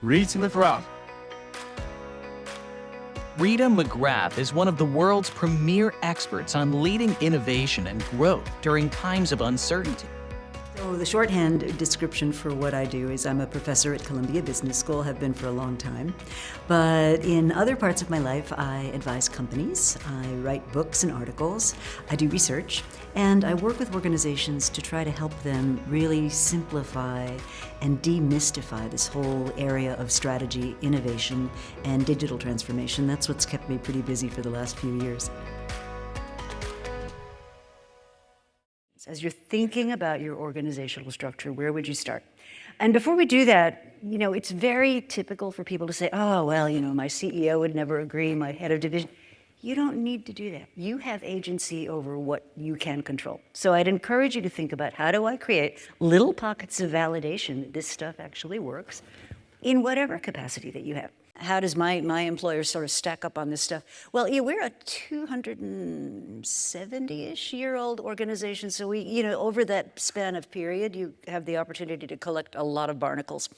Rita McGrath. Rita McGrath is one of the world's premier experts on leading innovation and growth during times of uncertainty. So the shorthand description for what I do is I'm a professor at Columbia Business School, have been for a long time. But in other parts of my life, I advise companies, I write books and articles, I do research, and I work with organizations to try to help them really simplify and demystify this whole area of strategy, innovation, and digital transformation. That's what's kept me pretty busy for the last few years. As you're thinking about your organizational structure, where would you start? And before we do that, it's very typical for people to say, oh, well, my CEO would never agree, my head of division. You don't need to do that. You have agency over what you can control. So I'd encourage you to think about, how do I create little pockets of validation that this stuff actually works in whatever capacity that you have? How does my employer sort of stack up on this stuff? Well, we're a 270-ish-year-old organization, so we, over that span of period, you have the opportunity to collect a lot of barnacles.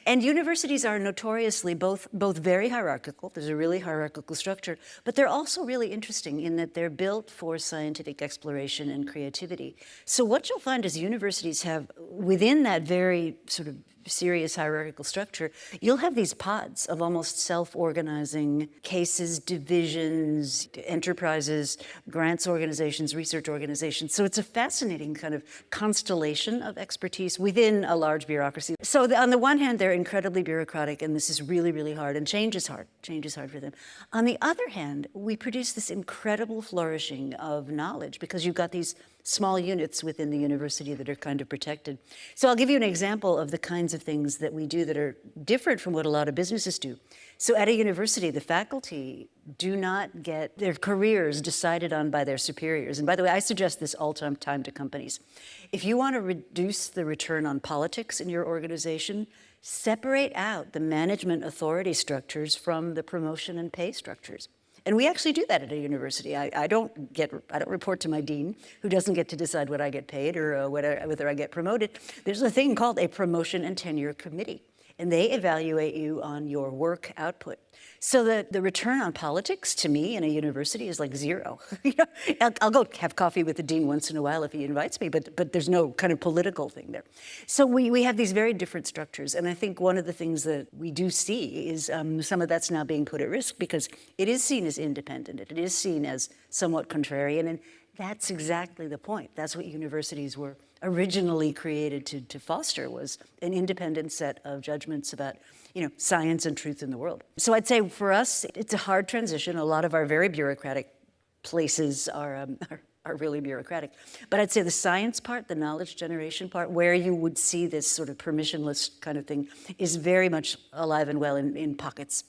And universities are notoriously both very hierarchical. There's a really hierarchical structure, but they're also really interesting in that they're built for scientific exploration and creativity. So what you'll find is universities have, within that very sort of serious hierarchical structure, you'll have these pods of almost self-organizing cases, divisions, enterprises, grants organizations, research organizations. So it's a fascinating kind of constellation of expertise within a large bureaucracy. So on the one hand, they're incredibly bureaucratic, and this is really, really hard, and change is hard. Change is hard for them. On the other hand, we produce this incredible flourishing of knowledge because you've got these small units within the university that are kind of protected. So I'll give you an example of the kinds of things that we do that are different from what a lot of businesses do. So at a university, the faculty do not get their careers decided on by their superiors. And by the way, I suggest this all the time to companies. If you want to reduce the return on politics in your organization, separate out the management authority structures from the promotion and pay structures. And we actually do that at a university. I don't report to my dean, who doesn't get to decide what I get paid or whether I get promoted. There's a thing called a promotion and tenure committee, and they evaluate you on your work output. So the return on politics to me in a university is like zero. I'll go have coffee with the dean once in a while if he invites me, but there's no kind of political thing there. So we have these very different structures, and I think one of the things that we do see is some of that's now being put at risk because it is seen as independent, it is seen as somewhat contrarian, and that's exactly the point. That's what universities were originally created to foster, was an independent set of judgments about science and truth in the world. So I'd say for us, it's a hard transition. A lot of our very bureaucratic places are really bureaucratic. But I'd say the science part, the knowledge generation part, where you would see this sort of permissionless kind of thing, is very much alive and well in pockets